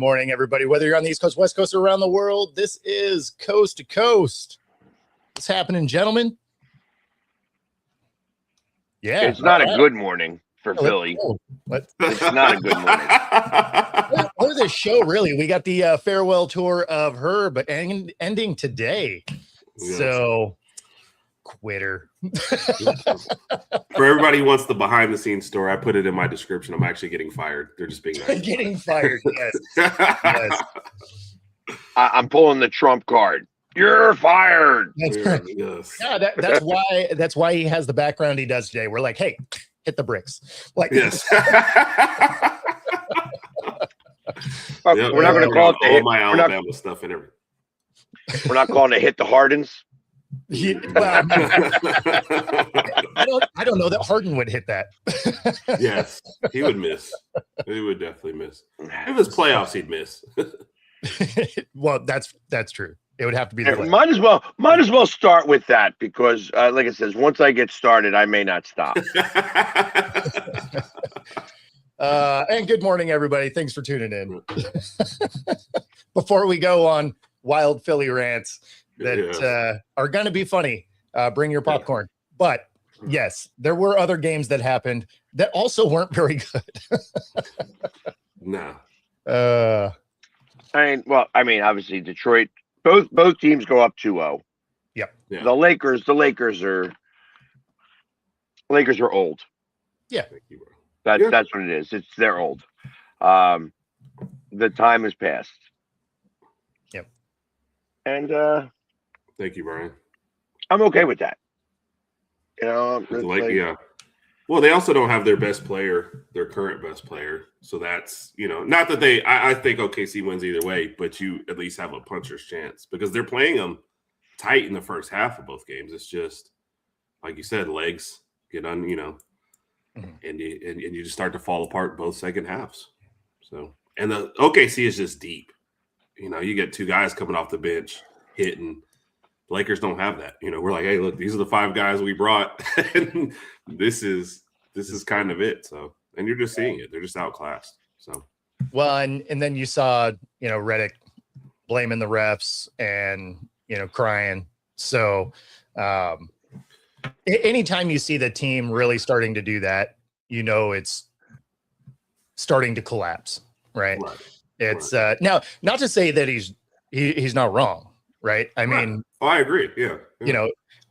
morning, everybody. Whether you're on the East Coast, West Coast, or around the world, this is Coast to Coast. What's happening, gentlemen? Yeah. It's not a good morning for Philly. It's not a good morning. What is this show, really? We got the farewell tour of her, but ending today. Yes. So, quitter. For everybody who wants the behind-the-scenes story, I put it in my description. I'm actually getting fired. They're just being nice. Getting fired, yes. Yes. I'm pulling the Trump card. You're fired. That's right. Yes. Yeah, that's why he has the background he does today. We're like, hey, hit the bricks. Like, yes. We're not going to call it all my Alabama stuff and everything. We're not calling it hit the Hardens. Well, I don't know that Harden would hit that. Yes, he would miss. He would definitely miss. If it's playoffs, he'd miss. Well, that's true. It would have to be the might as well start with that because, like it says, once I get started, I may not stop. And good morning, everybody. Thanks for tuning in. Before we go on wild Philly rants that are going to be funny, bring your popcorn. But yes, there were other games that happened that also weren't very good. No. Obviously Detroit. Both teams go up 2-0. Yep. Yeah. The Lakers are old. Yeah. That's what it is. They're old. The time has passed. Yep. And thank you, Brian. I'm okay with that. You know, yeah. Well, they also don't have their best player, their current best player. So that's, not that I think OKC wins either way, but you at least have a puncher's chance because they're playing them tight in the first half of both games. It's just, like you said, legs get on, and you just start to fall apart both second halves. So, and the OKC is just deep. You get two guys coming off the bench hitting. Lakers don't have that. We're like, hey, look, these are the five guys we brought. And this is kind of it. So, and you're just seeing it. They're just outclassed. So, well, and then you saw, Redick blaming the refs and, crying. So, anytime you see the team really starting to do that, it's starting to collapse, right? It's now, not to say that he's not wrong. Right. I mean, I agree. Yeah.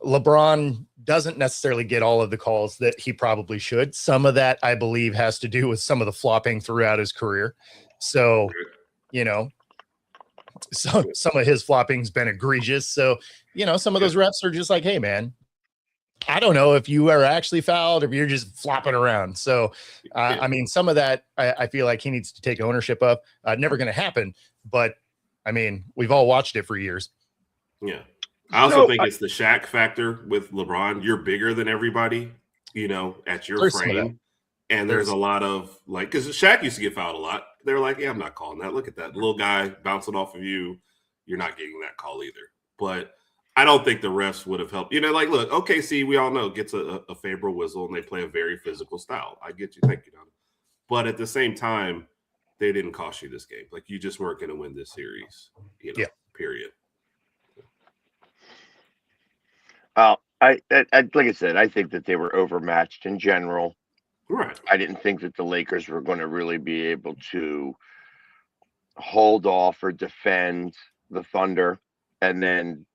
LeBron doesn't necessarily get all of the calls that he probably should. Some of that, I believe, has to do with some of the flopping throughout his career. So, some of his flopping's been egregious. So, some of those refs are just like, hey, man, I don't know if you are actually fouled or if you're just flopping around. So, I mean, some of that I feel like he needs to take ownership of. Never going to happen. But, I mean, we've all watched it for years. Yeah. I also think it's the Shaq factor with LeBron. You're bigger than everybody, at your frame. And there's a lot of because Shaq used to get fouled a lot. They're like, yeah, I'm not calling that. Look at that little guy bouncing off of you. You're not getting that call either. But I don't think the refs would have helped. Look, OKC, we all know, gets a favorable whistle and they play a very physical style. I get you. Thank you, Don. But at the same time, they didn't cost you this game. You just weren't going to win this series, period. Like I said, I think that they were overmatched in general. Right. I didn't think that the Lakers were going to really be able to hold off or defend the Thunder. And then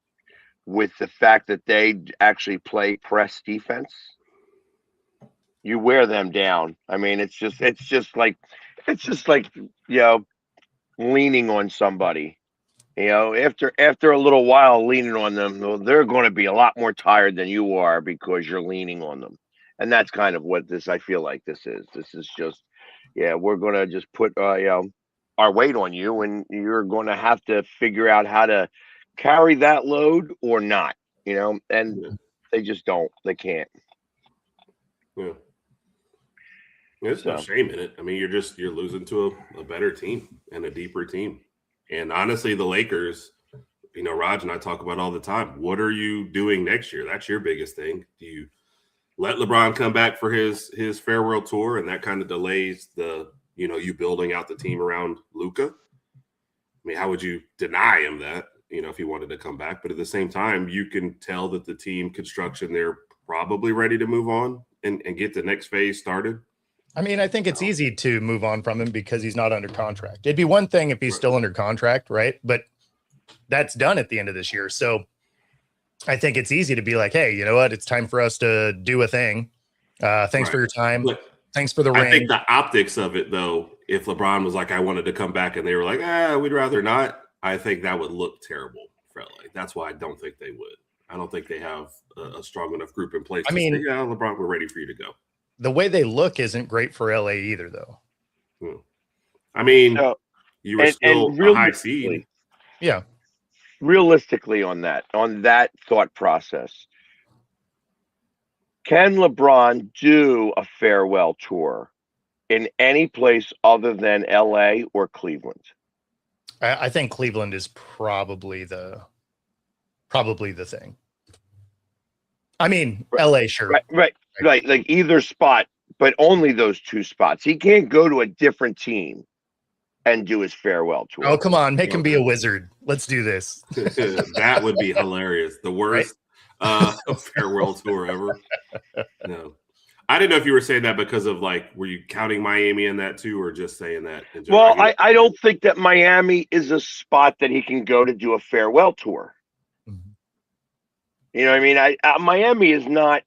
with the fact that they actually play press defense, you wear them down. I mean, it's just like leaning on somebody. After a little while leaning on them, they're going to be a lot more tired than you are because you're leaning on them. And that's kind of what I feel like this is. This is just, we're going to just put, our weight on you and you're going to have to figure out how to carry that load or not, and they just don't, they can't. Yeah. There's no shame in it. I mean, you're losing to a better team and a deeper team. And honestly, the Lakers, Raj and I talk about all the time. What are you doing next year? That's your biggest thing. Do you let LeBron come back for his farewell tour, and that kind of delays the, you building out the team around Luka? mean, how would you deny him that, if he wanted to come back? But at the same time, you can tell that the team construction, they're probably ready to move on and get the next phase started. I mean, I think it's easy to move on from him because he's not under contract. It'd be one thing if he's still under contract, right? But that's done at the end of this year. So I think it's easy to be like, hey, you know what? It's time for us to do a thing. Thanks for your time. But thanks for the ring. I think the optics of it, though, if LeBron was like, I wanted to come back and they were like, we'd rather not, I think that would look terrible for LA. That's why I don't think they would. I don't think they have a strong enough group in place to say, yeah, LeBron, we're ready for you to go. The way they look isn't great for LA either, though. I mean, you were still a high seed. Yeah. Realistically on that thought process, can LeBron do a farewell tour in any place other than LA or Cleveland? I think Cleveland is probably the thing. I mean, LA, sure. Right. Like either spot, but only those two spots. He can't go to a different team and do his farewell tour. Oh, come on. Make him be a Wizard. Let's do this. That would be hilarious. The worst farewell tour ever. No. I didn't know if you were saying that because of were you counting Miami in that too, or just saying that? Well, I don't think that Miami is a spot that he can go to do a farewell tour. Mm-hmm. You know what I mean? Miami is not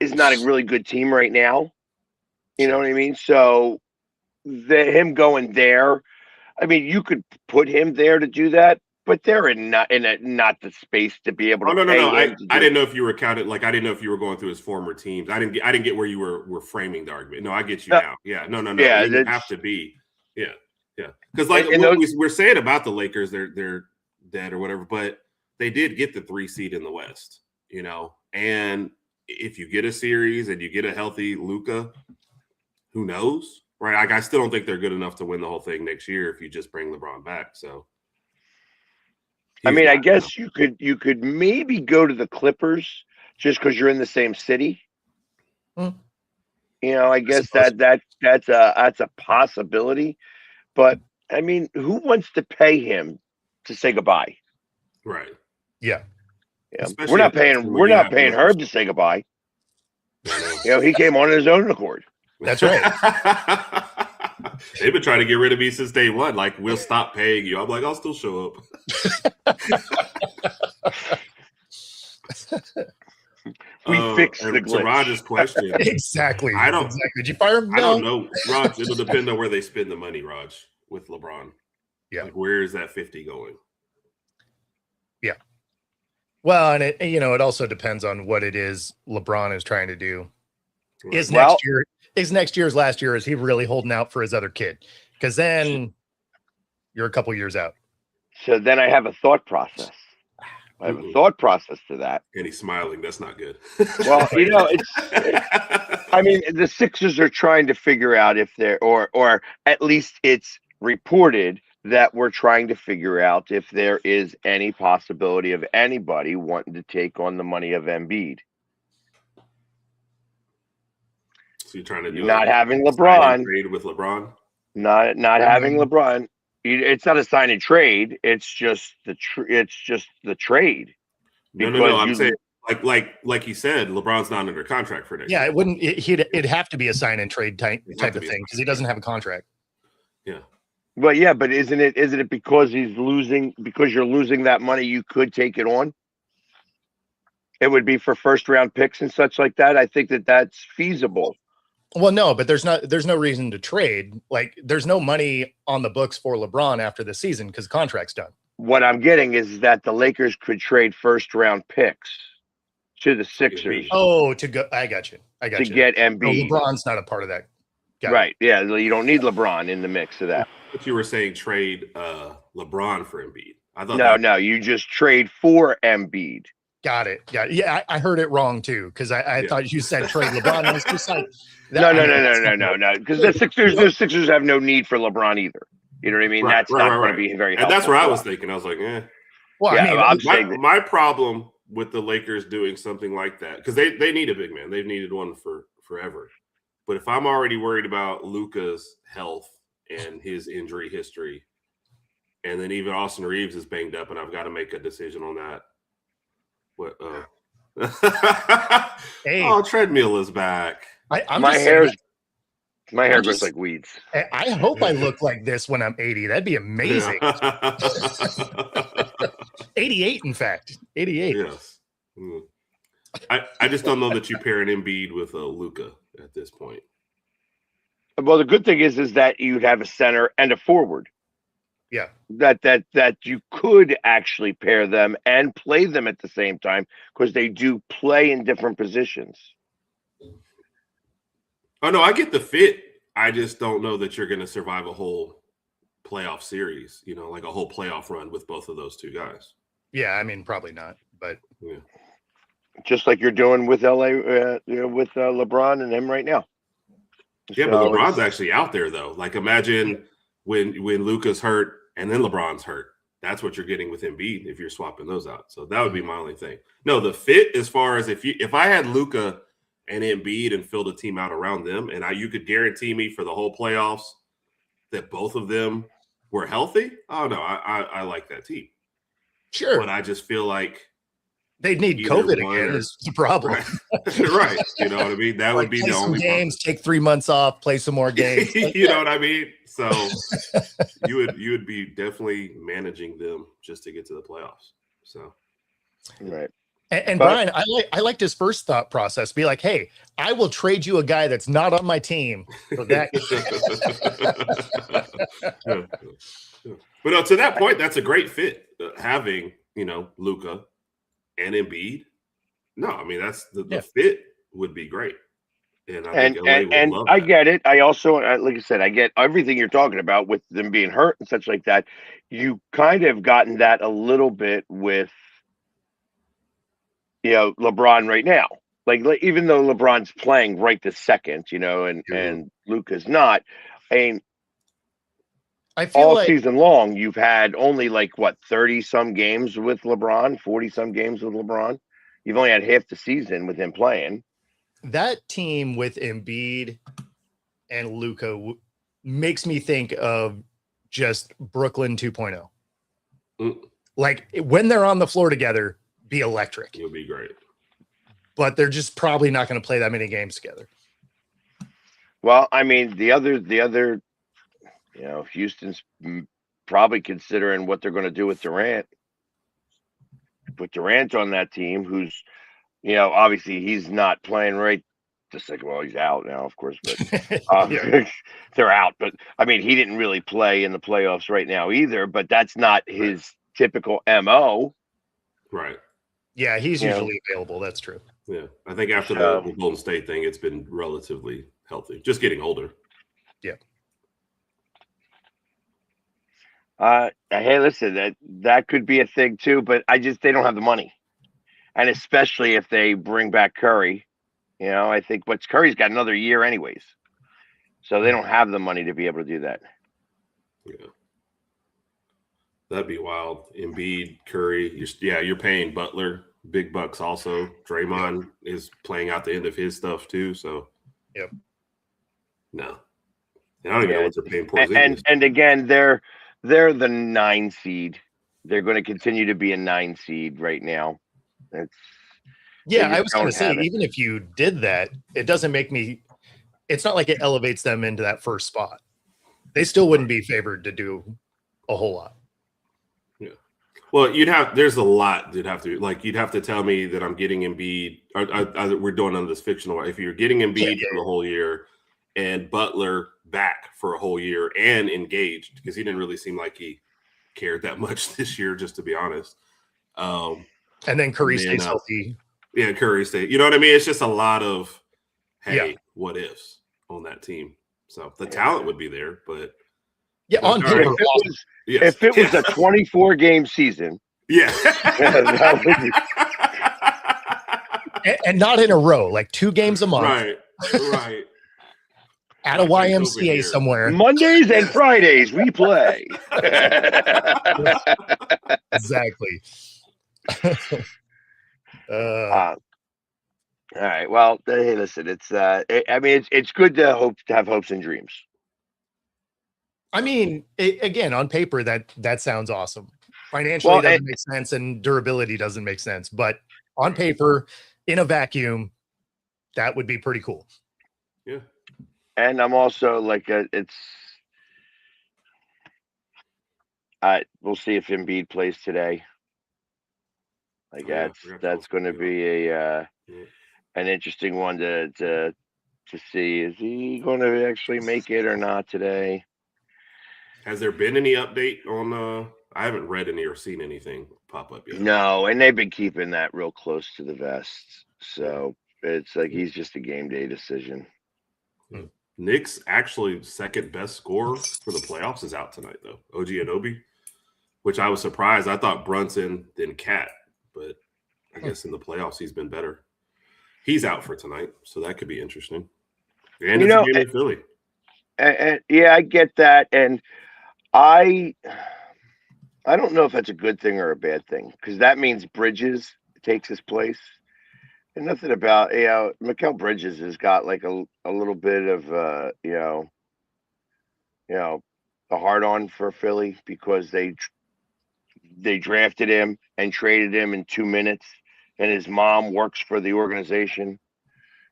a really good team right now. You know what I mean? So him going there, I mean, you could put him there to do that, but they're not the space to be able to. No. I didn't know if you were counting. I didn't know if you were going through his former teams. I didn't get where you were framing the argument. No, I get you now. Yeah, no. Yeah, you have to be. Yeah. Because we're saying about the Lakers, they're dead or whatever, but they did get the 3 seed in the West. And if you get a series and you get a healthy Luka, who knows, right? I still don't think they're good enough to win the whole thing next year if you just bring LeBron back. So, I mean, I guess you could maybe go to the Clippers just because you're in the same city. I guess that's a possibility. But I mean, who wants to pay him to say goodbye? Right. Yeah. We're not paying Herb to say goodbye. He came on his own accord. That's right. They've been trying to get rid of me since day one. We'll stop paying you. I'm like, I'll still show up. We fixed the glitch. To Raj's question. Exactly. Did you fire him? No. I don't know, Raj. It'll depend on where they spend the money, Raj, with LeBron. Yeah. Where is that 50 going? Yeah. Well, and it also depends on what it is LeBron is trying to do. Is next year's last year? Is he really holding out for his other kid? Because then you're a couple years out. So then I have a thought process. I have a thought process to that. And he's smiling. That's not good. Well, I mean, the Sixers are trying to figure out if they're, or at least it's reported that we're trying to figure out if there is any possibility of anybody wanting to take on the money of Embiid. So you're trying to do not having LeBron trade with LeBron, not having LeBron. It's not a sign and trade. It's just the trade. No. I'm saying like you said, LeBron's not under contract for next year. Yeah, it wouldn't. It'd have to be a sign and trade type of thing because he doesn't have a contract. Yeah. Well, yeah, but isn't it because he's losing? Because you're losing that money, you could take it on. It would be for first round picks and such like that. I think that's feasible. Well, no, but there's no reason to trade. There's no money on the books for LeBron after the season because the contract's done. What I'm getting is that the Lakers could trade first round picks to the Sixers. Oh, to go. I got you. To get Embiid. No, LeBron's not a part of that. Right. Yeah. You don't need LeBron in the mix of that. But you were saying trade LeBron for Embiid. I thought no. You just trade for Embiid. Got it. Yeah, I heard it wrong too because I thought you said trade LeBron. And it's just like no. Because the Sixers have no need for LeBron either. You know what I mean? That's not going to be very helpful. And that's what I was thinking. I was like, eh. Well, yeah, I'm saying my problem with the Lakers doing something like that because they need a big man. They've needed one for forever. But if I'm already worried about Luka's health and his injury history, and then even Austin Reeves is banged up, and I've got to make a decision on that. What? Hey, oh, treadmill is back. My hair goes like weeds. I hope I look like this when I'm 80. That'd be amazing. Yeah. 88, in fact. 88. Yes. I just don't know that you pair an Embiid with a Luka at this point. Well, the good thing is that you'd have a center and a forward. Yeah. That you could actually pair them and play them at the same time, because they do play in different positions. Oh no, I get the fit. I just don't know that you're going to survive a whole playoff series, like a whole playoff run with both of those two guys. Yeah, I mean, probably not, but yeah. Just like you're doing with LA, with LeBron and him right now. Yeah, but LeBron's actually out there though. Like, imagine when Luka's hurt and then LeBron's hurt. That's what you're getting with Embiid if you're swapping those out. So that would be my only thing. No, the fit, as far as if I had Luka and Embiid and filled a team out around them, and you could guarantee me for the whole playoffs that both of them were healthy. Oh no, I like that team. Sure, but I just feel like they'd need COVID again. Is the problem? Right. Right. You know what I mean? That would be the only games. Take 3 months off, play some more games. You know what I mean? So you would be definitely managing them just to get to the playoffs. So right. And Brian, I liked his first thought process. Be like, hey, I will trade you a guy that's not on my team for that. But no, to that point, that's a great fit. Having Luka and Embiid. No, I mean that's the fit would be great. And I get it. I also, like I said, I get everything you're talking about with them being hurt and such like that. You kind of gotten that a little bit with LeBron right now. Like even though LeBron's playing right this second, and Luka's not. I mean, I feel all season long, you've had only 30 some games with LeBron, 40 some games with LeBron. You've only had half the season with him playing. That team with Embiid and Luka makes me think of just Brooklyn 2.0. Like when they're on the floor together, be electric. It'll be great. But they're just probably not going to play that many games together. Well, I mean, the other, Houston's probably considering what they're going to do with Durant. Put Durant on that team, who's, obviously he's not playing right. Just like, well, he's out now, of course, but they're out. But I mean, he didn't really play in the playoffs right now either. But that's not his typical MO. Right. Yeah, he's usually available. That's true. Yeah, I think after the Golden State thing, it's been relatively healthy. Just getting older. Yeah. Hey, listen, that could be a thing too, but they don't have the money, and especially if they bring back Curry, I think Curry's got another year anyways, so they don't have the money to be able to do that. Yeah, that'd be wild. Embiid, Curry, you're paying Butler big bucks also. Draymond is playing out the end of his stuff too, so no, and I don't even know what they're paying Porzingis. And again, they're the 9 seed. They're going to continue to be a 9 seed right now. I was going to say, even if you did that, it doesn't make me. It's not like it elevates them into that first spot. They still wouldn't be favored to do a whole lot. Yeah. Well, there's a lot you'd have to tell me that I'm getting Embiid. We're doing on this fictional. If you're getting Embiid for the whole year and Butler back for a whole year and engaged, because he didn't really seem like he cared that much this year, just to be honest. And then Curry stays healthy. Yeah, Curry stays. You know what I mean? It's just a lot of, what ifs on that team. So the talent would be there, but on paper, if it was a 24-game season, that would be... and not in a row, like 2 games a month, right. At a YMCA somewhere. Mondays and Fridays we play. Exactly. All right. Well, hey, listen. It's. It's good to have hopes and dreams. I mean, again, on paper, that sounds awesome. Financially, it doesn't make sense, and durability doesn't make sense. But on paper, in a vacuum, that would be pretty cool. Yeah. And I'm also like, we'll see if Embiid plays today. Like that's going to be an interesting one to see. Is he going to actually make it or not today? Has there been any update on? I haven't read any or seen anything pop up yet. No, and they've been keeping that real close to the vest, so it's like he's just a game day decision. Nick's actually second best scorer for the playoffs is out tonight, though. OG Anunoby, which I was surprised. I thought Brunson then Cat, but I guess in the playoffs he's been better. He's out for tonight, so that could be interesting. And it's a game in Philly. And yeah, I get that, and I don't know if that's a good thing or a bad thing, because that means Bridges takes his place. And nothing about, Mikal Bridges has got like a little bit of a hard on for Philly, because they drafted him and traded him in 2 minutes, and his mom works for the organization.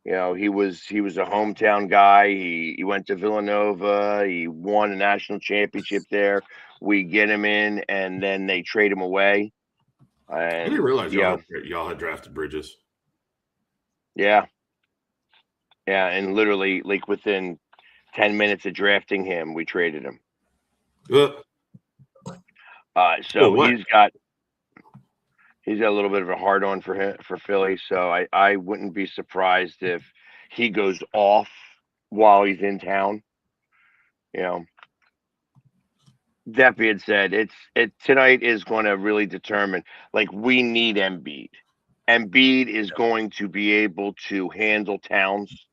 He was a hometown guy. He went to Villanova. He won a national championship there. We get him in, and then they trade him away. And, I didn't realize y'all had drafted Bridges. Yeah. Yeah, and literally, like, within 10 minutes of drafting him, we traded him. So he's got a little bit of a hard on for Philly. So I wouldn't be surprised if he goes off while he's in town. That being said, tonight is going to really determine, like, we need Embiid. Embiid is going to be able to handle Towns.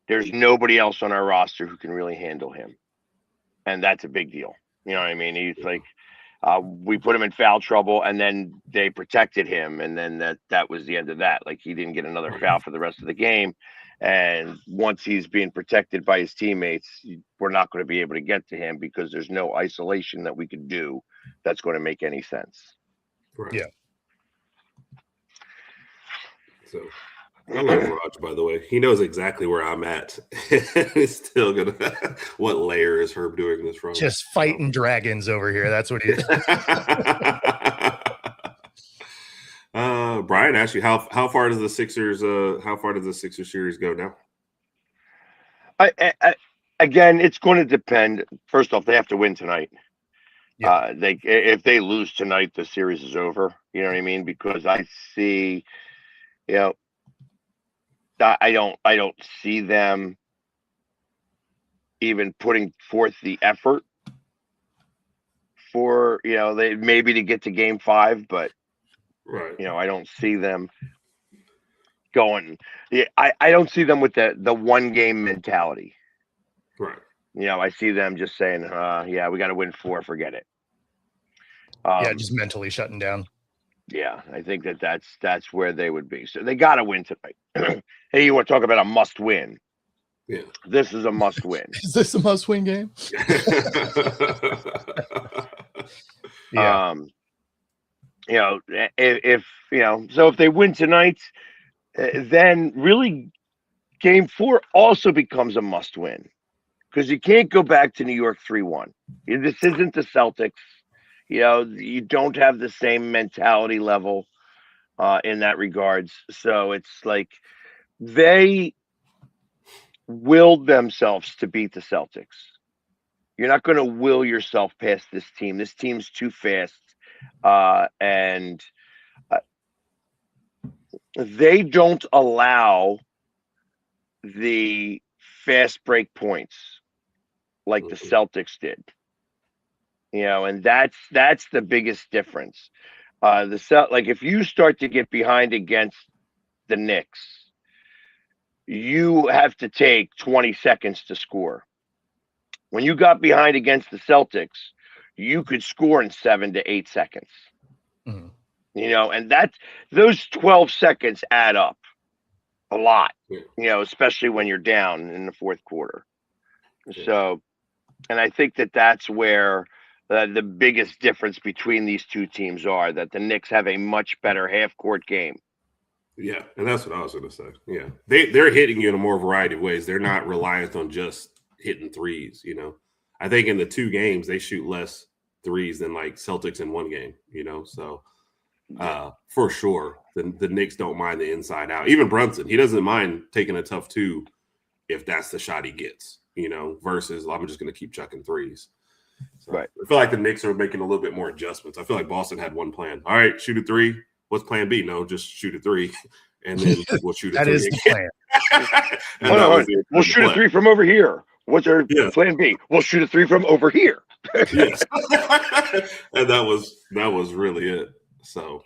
There's nobody else on our roster who can really handle him, and that's a big deal. You know what I mean? He's like, we put him in foul trouble, and then they protected him, and then that was the end of that. Like, he didn't get another foul for the rest of the game, and once he's being protected by his teammates, we're not going to be able to get to him, because there's no isolation that we could do that's going to make any sense. Right. Yeah. So I love Raj, by the way. He knows exactly where I'm at. He's still gonna. What layer is Herb doing this from? Just fighting dragons over here. That's what he is. Brian asked you how far does the Sixers series go now? Again, it's going to depend. First off, they have to win tonight. Yeah. If they lose tonight, the series is over. You know what I mean? Because I see. I don't see them even putting forth the effort for, they maybe to get to game 5, but right. I don't see them going. I don't see them with the one game mentality. Right. I see them just saying, we got to win 4, forget it. Just mentally shutting down. Yeah, I think that's where they would be. So they got to win tonight. Hey, you want to talk about a must win? Yeah. This is a must win. Is this a must win game? Yeah. If they win tonight, then really game 4 also becomes a must win, because you can't go back to New York 3-1. This isn't the Celtics. You don't have the same mentality level in that regards. So it's like they willed themselves to beat the Celtics. You're not going to will yourself past this team. This team's too fast. And they don't allow the fast break points like the Celtics did. And that's the biggest difference. Like, if you start to get behind against the Knicks, you have to take 20 seconds to score. When you got behind against the Celtics, you could score in 7 to 8 seconds. Mm-hmm. And those 12 seconds add up a lot. Especially when you're down in the fourth quarter. So And I think that that's where the biggest difference between these two teams are, that the Knicks have a much better half-court game. Yeah, and that's what I was going to say. Yeah, they're hitting you in a more variety of ways. They're not reliant on just hitting threes. I think in the 2 games they shoot less threes than like Celtics in 1 game. So for sure, the Knicks don't mind the inside out. Even Brunson, he doesn't mind taking a tough 2 if that's the shot he gets. Versus I'm just going to keep chucking threes. So right. I feel like the Knicks are making a little bit more adjustments. I feel like Boston had one plan. All right, shoot a 3. What's plan B? No, just shoot a 3, and then we'll shoot a 3 That is the plan. We'll shoot a 3 from over here. What's our plan B? We'll shoot a 3 from over here. Yes, and that was really it. So,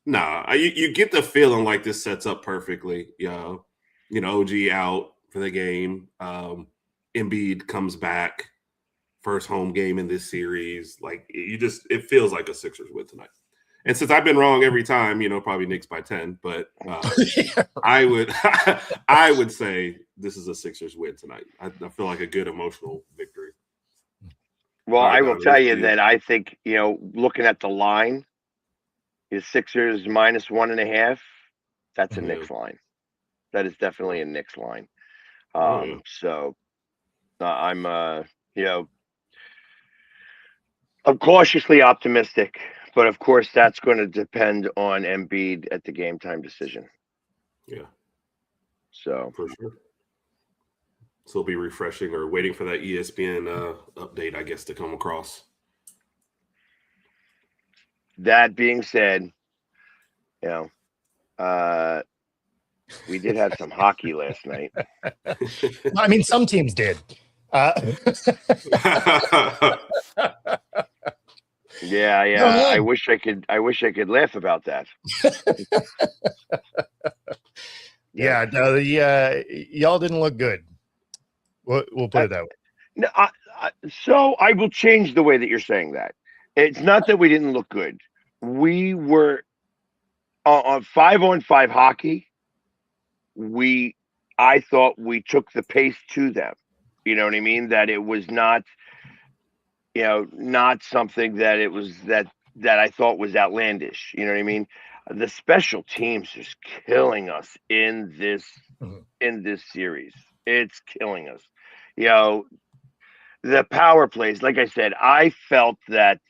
you get the feeling like this sets up perfectly. OG out for the game. Embiid comes back, first home game in this series. Like it feels like a Sixers win tonight. And since I've been wrong every time, probably Knicks by 10, but I would say this is a Sixers win tonight. I feel like a good emotional victory. Well, I will tell you that I think, looking at the line, is Sixers -1.5. That's a Knicks line. That is definitely a Knicks line. So I'm, I'm cautiously optimistic. But of course, that's going to depend on Embiid at the game time decision. Yeah. So for sure. So it'll be refreshing, or waiting for that ESPN update, I guess, to come across. That being said, we did have some hockey last night. I mean, some teams did. Yeah. I wish I could laugh about that. Yeah, no, y'all didn't look good. We'll put it that way. No, so I will change the way that you're saying that. It's not that we didn't look good. We were on 5-on-5 hockey. I thought we took the pace to them. You know what I mean? That it was not, not something that it was that I thought was outlandish. You know what I mean? The special teams is killing us in this series. It's killing us. The power plays, like I said, I felt that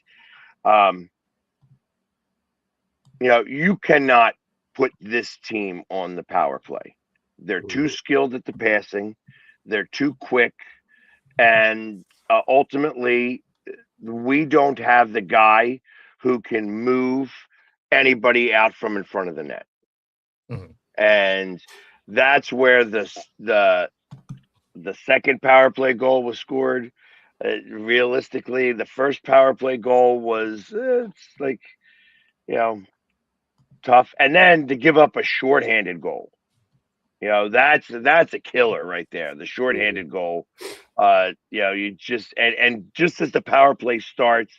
you cannot put this team on the power play. They're too skilled at the passing. They're too quick. And ultimately, we don't have the guy who can move anybody out from in front of the net. Mm-hmm. And that's where the second power play goal was scored. Realistically, the first power play goal was tough. And then to give up a shorthanded goal, that's a killer right there. The shorthanded goal, you just and just as the power play starts,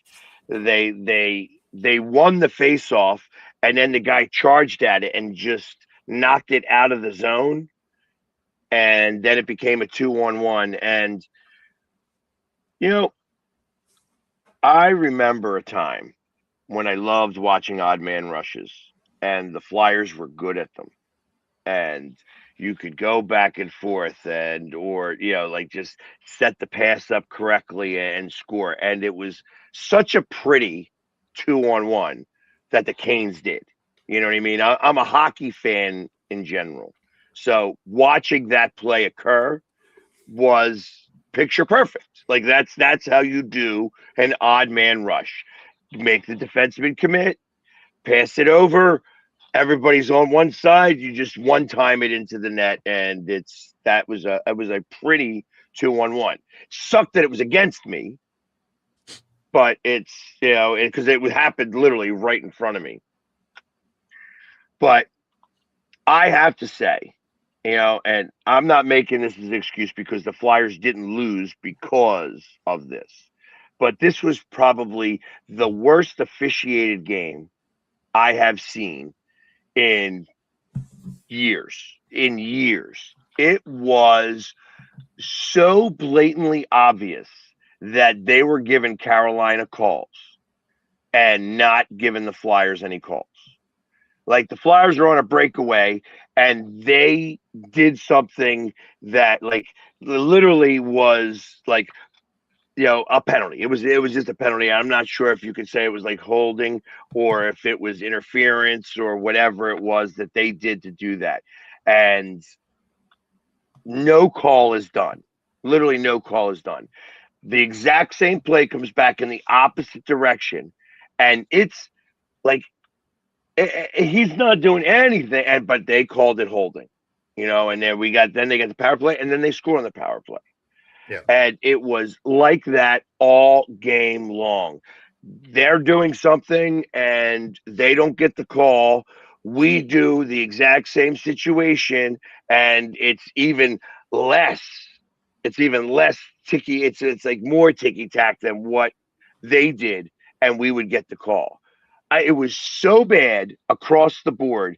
they won the faceoff, and then the guy charged at it and just knocked it out of the zone, and then it became a 2-on-1. And I remember a time when I loved watching odd man rushes, and the Flyers were good at them, and you could go back and forth or just set the pass up correctly and score. And it was such a pretty 2-on-1 that the Canes did. You know what I mean? I'm a hockey fan in general. So watching that play occur was picture perfect. Like that's how you do an odd man rush. You make the defenseman commit, pass it over. Everybody's on one side. You just one time it into the net, and it was a pretty 2-on-1. Sucked that it was against me, but it's because it happened literally right in front of me. But I have to say, and I'm not making this as an excuse because the Flyers didn't lose because of this, but this was probably the worst officiated game I have seen in years. It was so blatantly obvious that they were giving Carolina calls and not giving the Flyers any calls. Like the Flyers are on a breakaway and they did something that like literally was like, a penalty. It was just a penalty. I'm not sure if you could say it was like holding or if it was interference or whatever it was that they did to do that. And no call is done. Literally no call is done. The exact same play comes back in the opposite direction. And it's like, he's not doing anything, but they called it holding, and then they got the power play and then they score on the power play. Yeah. And it was like that all game long. They're doing something and they don't get the call. We do the exact same situation and it's even less ticky. It's like more ticky tack than what they did, and we would get the call. It was so bad across the board.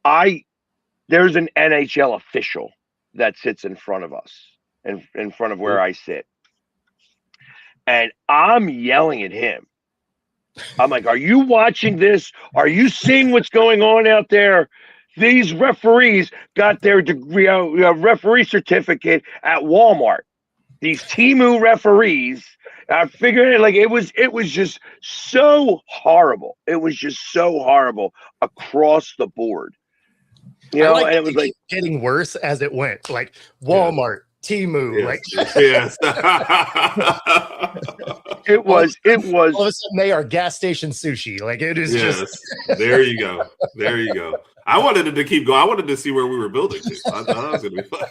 There's an NHL official that sits in front of us, in front of where I sit. And I'm yelling at him. I'm like, are you watching this? Are you seeing what's going on out there? These referees got their degree, referee certificate at Walmart. These Temu referees, I figured it was just so horrible. It was just so horrible across the board. And it was like getting worse as it went. Like Walmart, Temu, yes. It was. All of a sudden, they are gas station sushi. Like it is just. There you go. I wanted it to keep going. I wanted to see where we were building to. I thought it was going to be fun.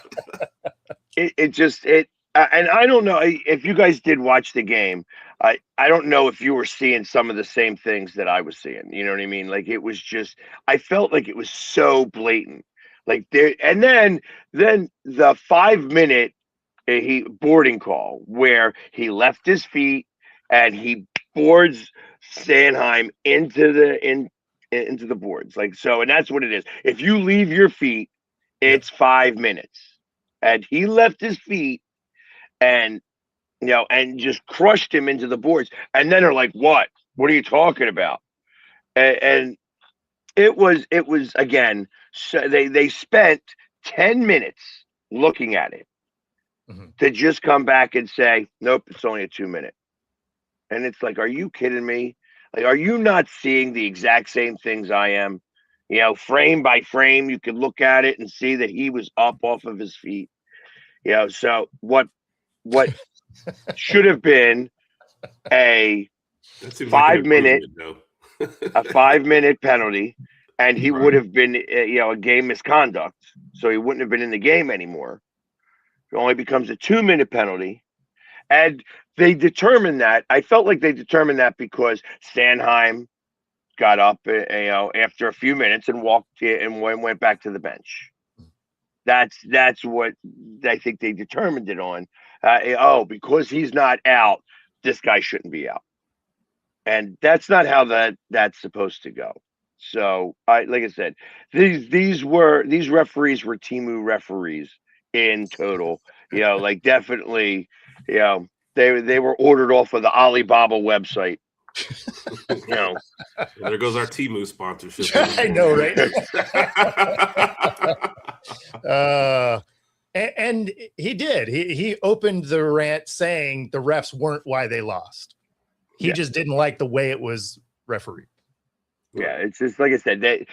And I don't know if you guys did watch the game. I don't know if you were seeing some of the same things that I was seeing. You know what I mean? Like it was just, I felt like it was so blatant. Like there, and then the 5-minute boarding call where he left his feet and he boards Sanheim into the boards. Like so, and that's what it is. If you leave your feet, it's 5 minutes. And he left his feet. And and just crushed him into the boards. And then they're like, "What? What are you talking about?" And it was again. So they spent 10 minutes looking at it to just come back and say, "Nope, it's only a 2-minute." And it's like, are you kidding me? Like, are you not seeing the exact same things I am? Frame by frame, you could look at it and see that he was up off of his feet. So what should have been a 5-minute a 5-minute penalty, and he would have been a game misconduct, so he wouldn't have been in the game anymore. It only becomes a 2-minute penalty, and they determined that. I felt like they determined that because Sanheim got up after a few minutes and walked and went back to the bench. That's what I think they determined it on. Because he's not out, this guy shouldn't be out, and that's not how that's supposed to go. So, like I said, these referees were Temu referees in total. Like definitely, they were ordered off of the Alibaba website. There goes our Temu sponsorship. I know, right? And he did. He opened the rant saying the refs weren't why they lost. He just didn't like the way it was refereed. Yeah, it's just like I said.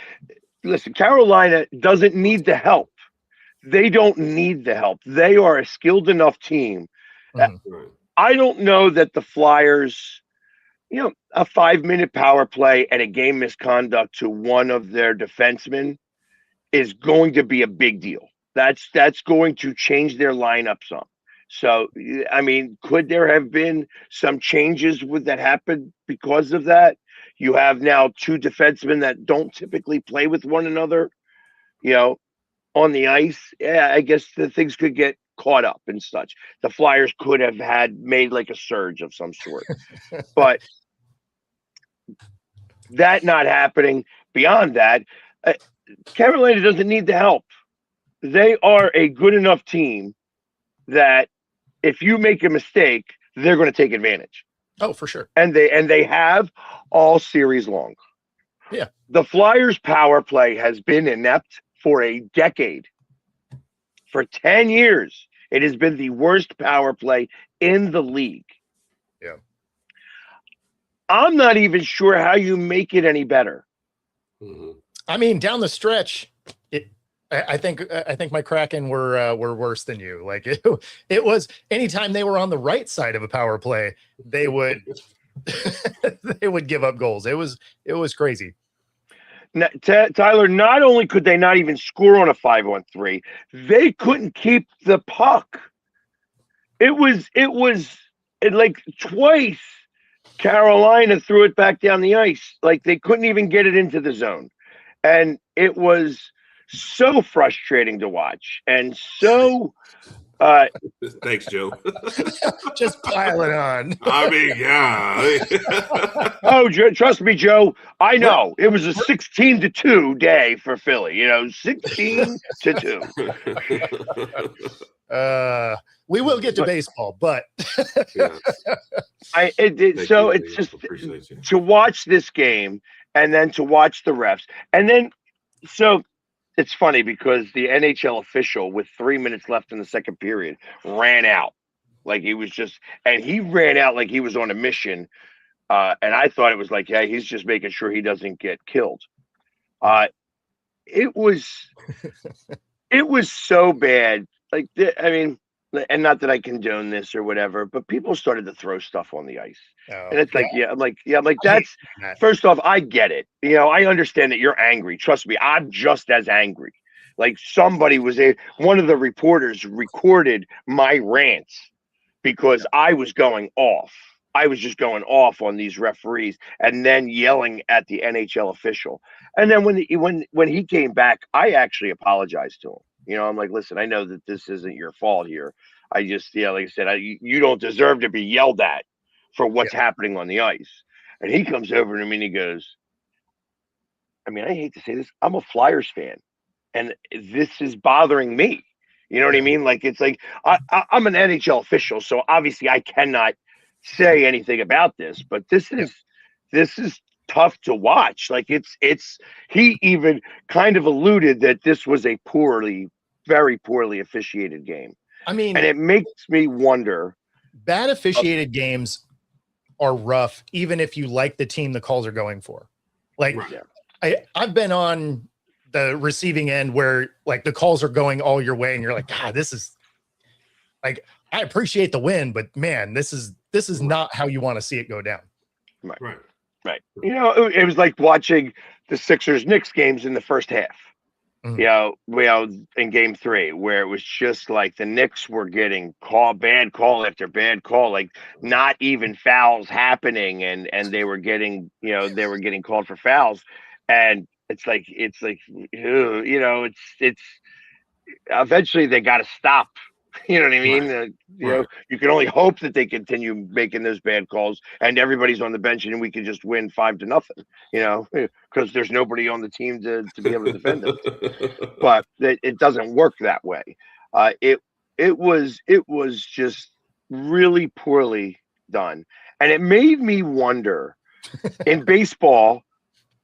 Listen, Carolina doesn't need the help. They don't need the help. They are a skilled enough team. I don't know that the Flyers, a 5-minute power play and a game misconduct to one of their defensemen is going to be a big deal. That's going to change their lineup some. So, I mean, could there have been some changes that happened because of that? You have now 2 defensemen that don't typically play with one another, on the ice. Yeah, I guess the things could get caught up and such. The Flyers could have made like a surge of some sort. But that not happening. Beyond that, Carolina doesn't need the help. They are a good enough team that if you make a mistake, they're going to take advantage. Oh, for sure. And they have all series long. Yeah. The Flyers power play has been inept for a decade. For 10 years, it has been the worst power play in the league. Yeah. I'm not even sure how you make it any better. I mean, down the stretch, I think my Kraken were worse than you. Like it was anytime they were on the right side of a power play, they would they would give up goals. It was crazy. Now, Tyler, not only could they not even score on a 5-on-3, they couldn't keep the puck. It was like twice Carolina threw it back down the ice. Like they couldn't even get it into the zone. And it was so frustrating to watch. And so thanks, Joe. Just pile it on. I mean, yeah. Oh, trust me, Joe. I know it was a 16-2 day for Philly. 16-2. We will get to baseball, but Yeah. It's just to watch this game and then to watch the refs, and then so. It's funny because the NHL official with 3 minutes left in the second period ran out like he was he ran out like he was on a mission. And I thought it was like, yeah, he's just making sure he doesn't get killed. It was so bad. Like, I mean, and not that I condone this or whatever, but people started to throw stuff on the ice. Oh, and it's like, that's first off, I get it. I understand that you're angry. Trust me, I'm just as angry. Like somebody one of the reporters recorded my rants because I was going off. I was just going off on these referees and then yelling at the NHL official. And then when he came back, I actually apologized to him. I'm like, listen, I know that this isn't your fault here. I just, like I said, you don't deserve to be yelled at for what's happening on the ice. And he comes over to me and he goes, I mean, I hate to say this, I'm a Flyers fan, and this is bothering me. You know what I mean? Like, it's like, I'm an NHL official, so obviously I cannot say anything about this, but this is tough to watch. Like he even kind of alluded that this was a very poorly officiated game. I mean, and it makes me wonder. Bad officiated games are rough, even if you like the team the calls are going for. Like I've been on the receiving end where like the calls are going all your way and you're like, God, this is like, I appreciate the win, but man, this is not how you want to see it go down. Right. It was like watching the Sixers-Knicks games in the first half. In game 3, where it was just like the Knicks were getting bad call after bad call, like not even fouls happening, and they were getting called for fouls, and it's like eventually they got to stop. You know what I mean? You can only hope that they continue making those bad calls and everybody's on the bench and we can just win 5-0, because there's nobody on the team to be able to defend them. But it doesn't work that way. It was just really poorly done. And it made me wonder, in baseball,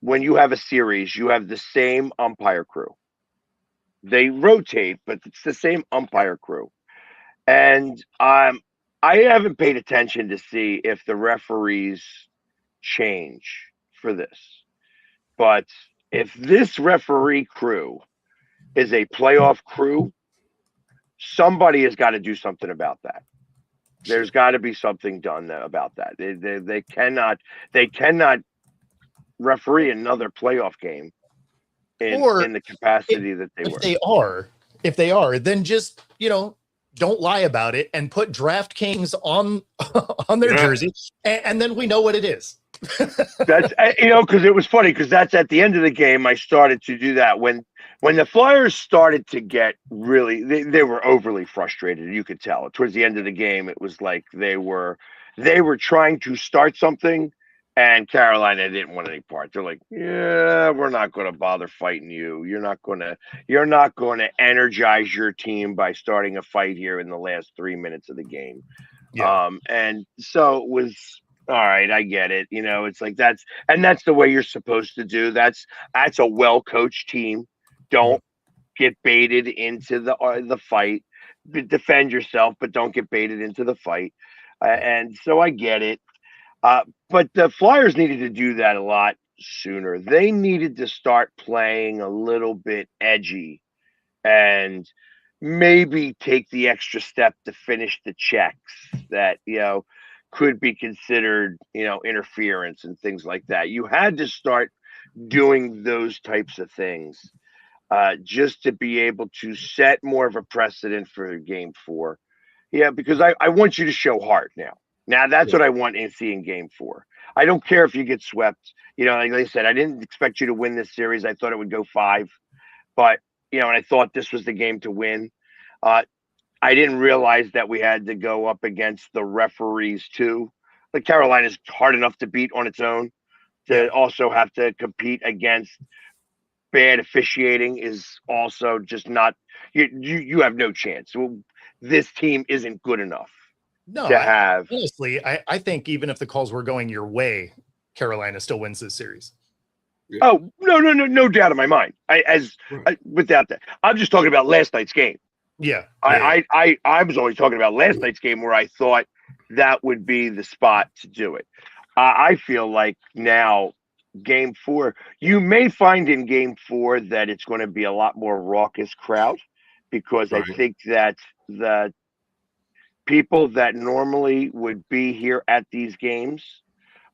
when you have a series, you have the same umpire crew. They rotate, but it's the same umpire crew. And I haven't paid attention to see if the referees change for this. But if this referee crew is a playoff crew, somebody has got to do something about that. There's got to be something done about that. They cannot referee another playoff game in the capacity that they were. If they are, then just, don't lie about it and put DraftKings on their jersey, and then we know what it is. That's because it was funny, because that's at the end of the game. I started to do that when the Flyers started to get really, they were overly frustrated. You could tell towards the end of the game. It was like they were trying to start something, and Carolina didn't want any part. They're like, yeah, we're not going to bother fighting you. You're not going to energize your team by starting a fight here in the last 3 minutes of the game. Yeah. And so it was all right. I get it. It's like that's the way you're supposed to do. That's a well coached team. Mhm. Don't get baited into the fight. Defend yourself, but don't get baited into the fight. Yeah. And so I get it. But the Flyers needed to do that a lot sooner. They needed to start playing a little bit edgy and maybe take the extra step to finish the checks that could be considered interference and things like that. You had to start doing those types of things just to be able to set more of a precedent for game 4. Yeah, because I want you to show heart now. Now that's what I want to see in game 4. I don't care if you get swept. Like I said, I didn't expect you to win this series. I thought it would go 5, but and I thought this was the game to win. Uh, I didn't realize that we had to go up against the referees too. Like Carolina's hard enough to beat on its own. To Yeah. also have to compete against bad officiating is also just not. You have no chance. Well, this team isn't good enough No, to have. honestly, I think even if the calls were going your way, Carolina still wins this series. Yeah. Oh no doubt in my mind. Without that, I'm just talking about last night's game. Yeah. I was only talking about last night's game where I thought that would be the spot to do it. I feel like now game 4, you may find in game 4 that it's going to be a lot more raucous crowd because I Right. think that the people that normally would be here at these games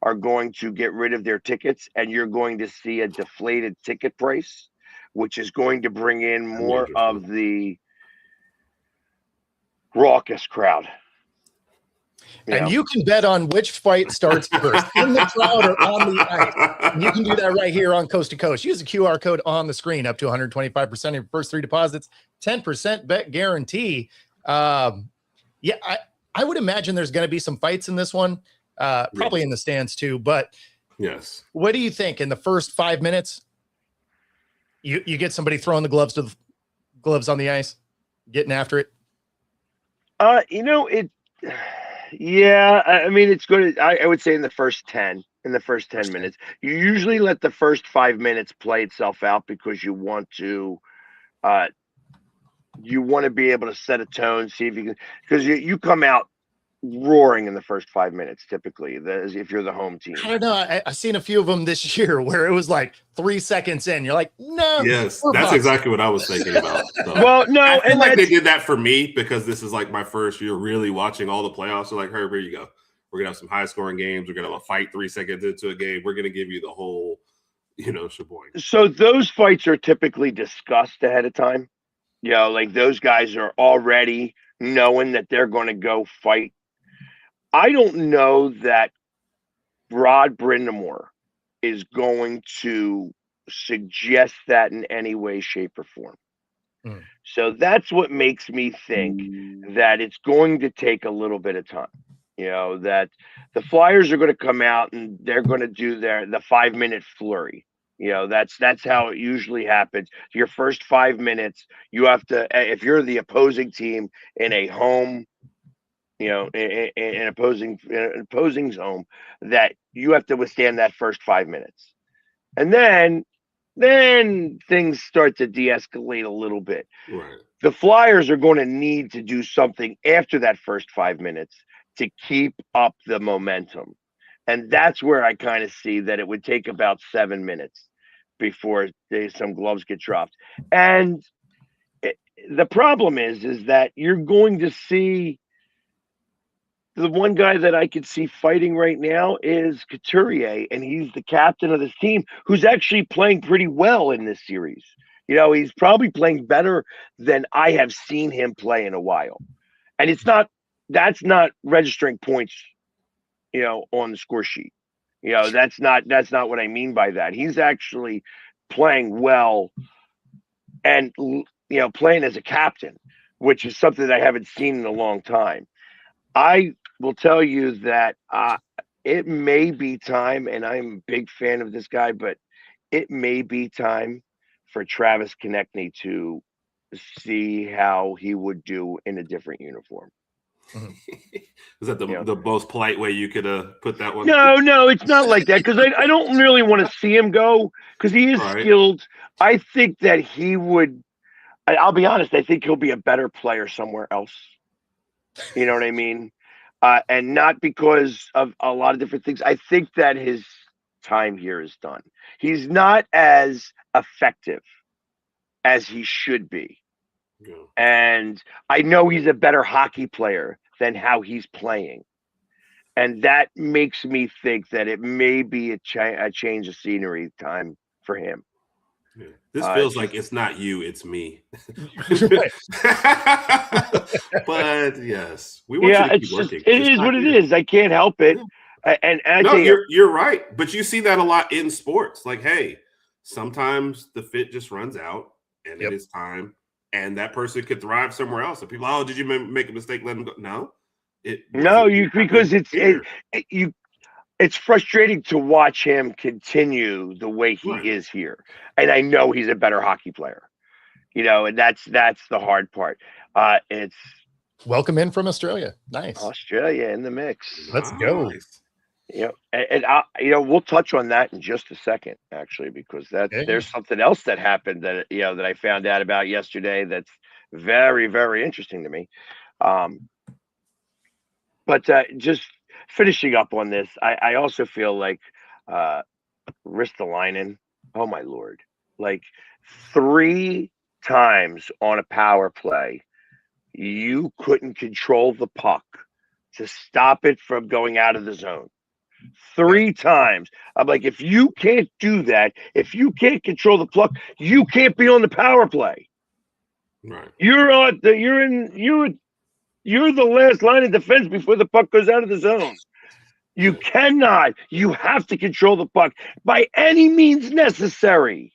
are going to get rid of their tickets, and you're going to see a deflated ticket price, which is going to bring in more interesting. of the raucous crowd. And you can bet on which fight starts first, in the crowd or on the ice. And you can do that right here on Coast to Coast. Use the QR code on the screen, up to 125% of your first 3 deposits, 10% bet guarantee. I would imagine there's going to be some fights in this one, probably in the stands too. But yes, what do you think in the first 5 minutes? You get somebody throwing the gloves on the ice, getting after it. Yeah, I mean, it's good. I would say in the first 10 minutes, you usually let the first 5 minutes play itself out because you want to be able to set a tone, see if you can, because you come out roaring in the first 5 minutes, typically, if you're the home team. I don't know. I've seen a few of them this year where it was like 3 seconds in. You're like, no. Yes, that's exactly what I was thinking about. So. Well, no, I feel like they did that for me because this is like my first year really watching all the playoffs. So like, hey, here you go. We're gonna have some high scoring games. We're gonna have a fight 3 seconds into a game. We're gonna give you the whole, sheboying. So those fights are typically discussed ahead of time. Like those guys are already knowing that they're going to go fight. I don't know that Rod Brindamore is going to suggest that in any way, shape, or form. So that's what makes me think that it's going to take a little bit of time. That the Flyers are going to come out and they're going to do the 5-minute flurry. That's how it usually happens. Your first 5 minutes, you have to, if you're the opposing team in a home, in opposing zone, that you have to withstand that first 5 minutes. And then things start to de-escalate a little bit. Right. The Flyers are going to need to do something after that first 5 minutes to keep up the momentum. And that's where I kind of see that it would take about 7 minutes before some gloves get dropped. And the problem is that you're going to see the one guy that I could see fighting right now is Couturier, and he's the captain of this team who's actually playing pretty well in this series. He's probably playing better than I have seen him play in a while. And that's not registering points, on the score sheet. That's not what I mean by that. He's actually playing well and, playing as a captain, which is something that I haven't seen in a long time. I will tell you that it may be time, and I'm a big fan of this guy, but it may be time for Travis Konechny to see how he would do in a different uniform. Is that the most polite way you could put that one? No, it's not like that, because I don't really want to see him go, because he is skilled. I think that he would. I'll be honest. I think he'll be a better player somewhere else. You know what I mean? And not because of a lot of different things. I think that his time here is done. He's not as effective as he should be. Yeah. And I know he's a better hockey player than how he's playing. And that makes me think that it may be a change of scenery time for him. Yeah. This feels like it's not you, it's me. But yes, we want you to keep working. It is what it is. I can't help it. And no, you're right. But you see that a lot in sports. Like, hey, sometimes the fit just runs out, and it is time, and that person could thrive somewhere else. And people, did you make a mistake? Let them go. No, because it's frustrating to watch him continue the way he is here. And I know he's a better hockey player, and that's the hard part. It's welcome in from Australia. Nice. Australia in the mix. Let's go. And we'll touch on that in just a second, actually, because there's something else that happened that, that I found out about yesterday. That's very, very interesting to me. But just finishing up on this, I also feel like Ristolainen, oh my Lord, like 3 times on a power play, you couldn't control the puck to stop it from going out of the zone. 3 times. I'm like, if you can't do that, if you can't control the puck, you can't be on the power play. Right. You're the last line of defense before the puck goes out of the zone. You cannot. You have to control the puck by any means necessary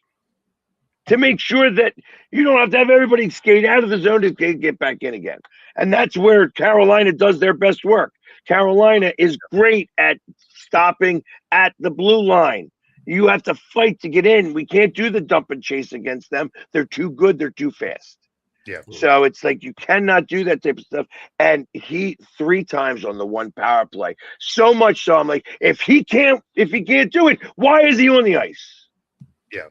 to make sure that you don't have to have everybody skate out of the zone to get back in again. And that's where Carolina does their best work. Carolina is great at stopping at the blue line. You have to fight to get in. We can't do the dump and chase against them. They're too good. They're too fast. Yeah. So it's like you cannot do that type of stuff. And he 3 times on the one power play. So much so I'm like, if he can't do it, why is he on the ice? Yeah.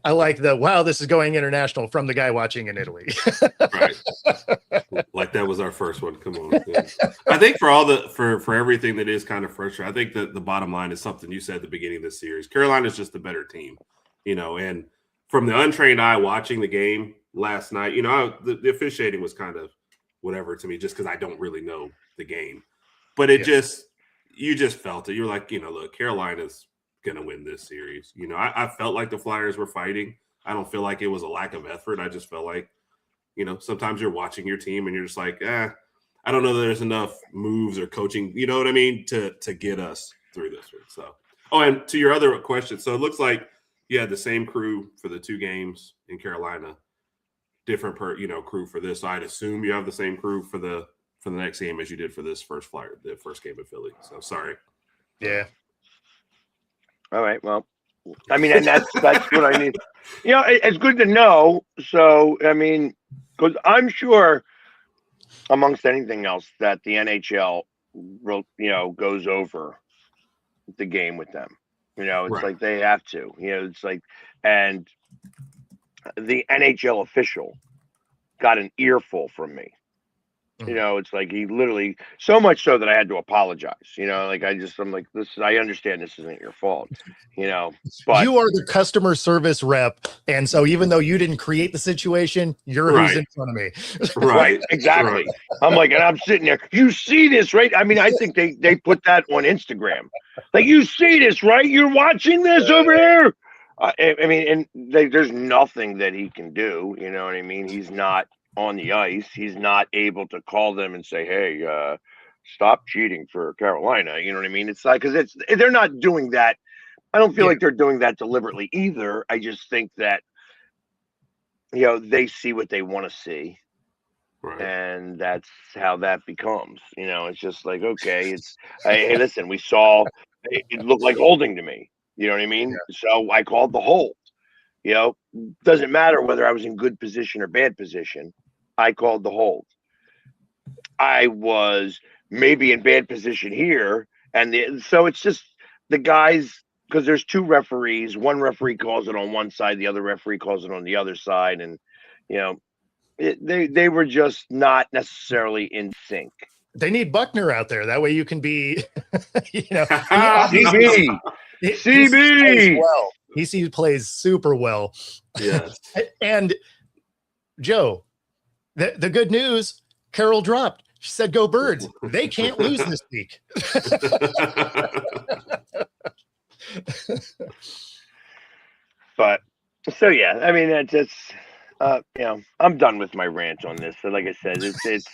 I like wow, this is going international from the guy watching in Italy. Right. Like that was our first one. Come on. Yeah. I think for everything that is kind of frustrating, I think that the bottom line is something you said at the beginning of this series. Carolina's just a better team, and from the untrained eye watching the game last night, the officiating was kind of whatever to me just because I don't really know the game. But you just felt it. You're like, look, Carolina's going to win this series. I felt like the Flyers were fighting. I don't feel like it was a lack of effort. I just felt like, sometimes you're watching your team and you're just like, I don't know that there's enough moves or coaching, you know what I mean, to get us through this one. So, and to your other question, so it looks like you had the same crew for the 2 games in Carolina, different crew for this. So I'd assume you have the same crew for the next game as you did for this the first game in Philly. So sorry. Yeah. All right. Well, I mean, and that's what I need. It's good to know. So, I mean, because I'm sure amongst anything else that the NHL, goes over the game with them. It's like they have to. It's like, and the NHL official got an earful from me. It's like he literally, so much so that I had to apologize. I'm like, I understand this isn't your fault. But you are the customer service rep, and so even though you didn't create the situation, you're who's in front of me. Right, exactly. Right. I'm like, and I'm sitting there. You see this, right? I mean, I think they put that on Instagram. Like, you see this, right? You're watching this over here. I mean, and there's nothing that he can do. You know what I mean? He's not on the ice. He's not able to call them and say, hey, stop cheating for Carolina. You know what I mean? It's like, because they're not doing that. I don't feel like they're doing that deliberately either. I just think that, they see what they want to see. Right. And that's how that becomes. It's just like, okay, hey, listen, we saw, it looked like holding to me. You know what I mean? Yeah. So I called the hold. Doesn't matter whether I was in good position or bad position. I called the hold. I was maybe in bad position here. And so it's just the guys, because there's two referees. One referee calls it on one side, the other referee calls it on the other side. And, you know, they were just not necessarily in sync. They need Buckner out there. That way you can be, you know, CB. CB. Well. He plays super well. Yes. And Joe, the good news, Carol dropped. She said, "Go Birds." They can't lose this week. But so yeah, I mean, it's you know, I'm done with my rant on this. So like I said, it's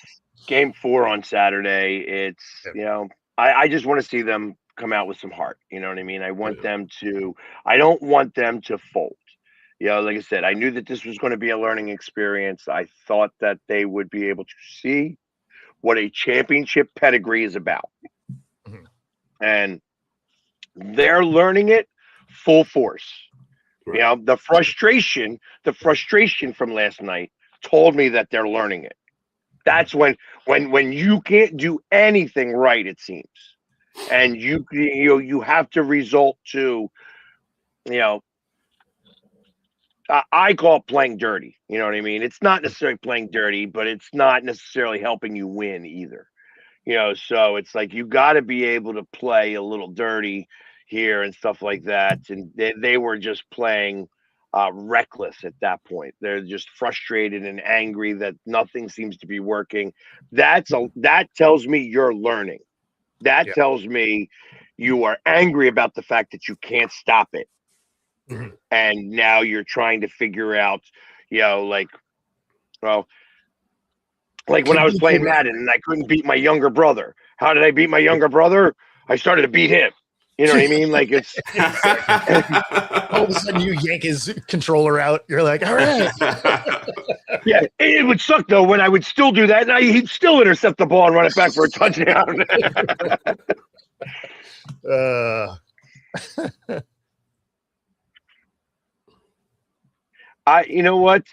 game 4 on Saturday. It's, you know, I just want to see them come out with some heart. You know what I mean? I want them to. I don't want them to fold. You know, like I said, I knew that this was going to be a learning experience. I thought that they would be able to see what a championship pedigree is about. Mm-hmm. And they're learning it full force. Right. You know, the frustration from last night told me that they're learning it. That's when you can't do anything right, it seems. And you have to resort to, you know, I call it playing dirty. You know what I mean? It's not necessarily playing dirty, but it's not necessarily helping you win either. You know, so it's like you got to be able to play a little dirty here and stuff like that. And they were just playing reckless at that point. They're just frustrated and angry that nothing seems to be working. That tells me you're learning. That tells me you are angry about the fact that you can't stop it. Mm-hmm. And now you're trying to figure out, you know, like, well, like when I was playing Madden and I couldn't beat my younger brother. How did I beat my younger brother? I started to beat him. You know what I mean? Like it's all of a sudden you yank his controller out. You're like, all right. Yeah, it would suck though when I would still do that and he'd still intercept the ball and run it back for a touchdown. You know what?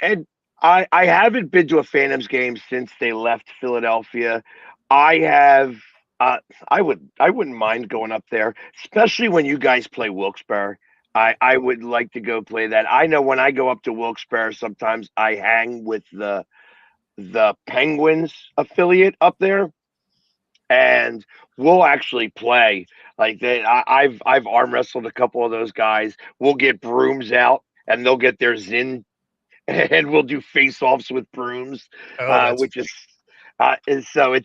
And I haven't been to a Phantoms game since they left Philadelphia. I have. I wouldn't mind going up there, especially when you guys play Wilkes-Barre. I would like to go play that. I know when I go up to Wilkes-Barre, sometimes I hang with the Penguins affiliate up there, and we'll actually play like that. I've arm wrestled a couple of those guys. We'll get brooms out, and they'll get their Zin, and we'll do face-offs with brooms, which is so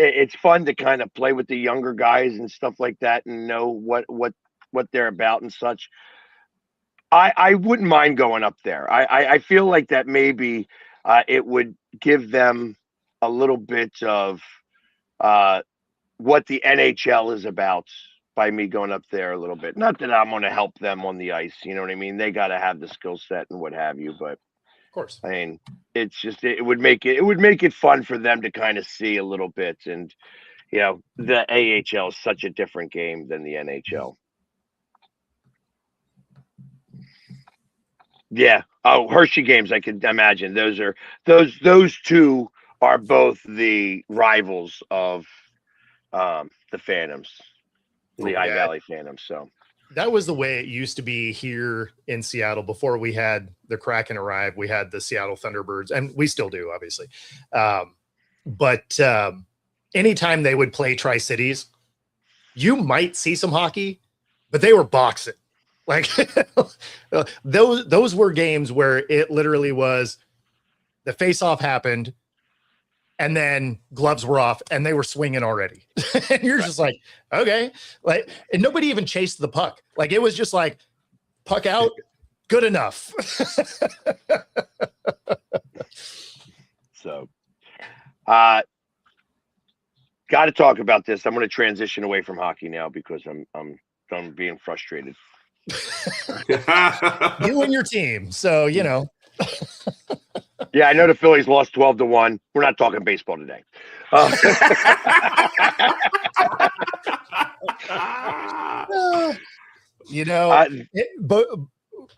it's fun to kind of play with the younger guys and stuff like that and know what they're about and such. I wouldn't mind going up there. I feel like that maybe it would give them a little bit of what the NHL is about by me going up there a little bit. Not that I'm going to help them on the ice. You know what I mean? They got to have the skill set and what have you, but of course, I mean, it's just, it would make it fun for them to kind of see a little bit. And, you know, the AHL is such a different game than the NHL. Yeah. Oh, Hershey games. I can imagine those two are both the rivals of the Phantoms, the Lehigh Valley Phantoms. So that was the way it used to be here in Seattle before we had the Kraken arrive. We had the Seattle Thunderbirds, and we still do, obviously. But anytime they would play Tri-Cities, you might see some hockey, but they were boxing. Like those were games where it literally was the face-off happened, and then gloves were off and they were swinging already. And you're just like, okay. Like, and nobody even chased the puck. Like, it was just like puck out, good enough. So, got to talk about this. I'm going to transition away from hockey now because I'm done being frustrated. You and your team. So, you know. Yeah, I know the Phillies lost 12-1. We're not talking baseball today. You know, but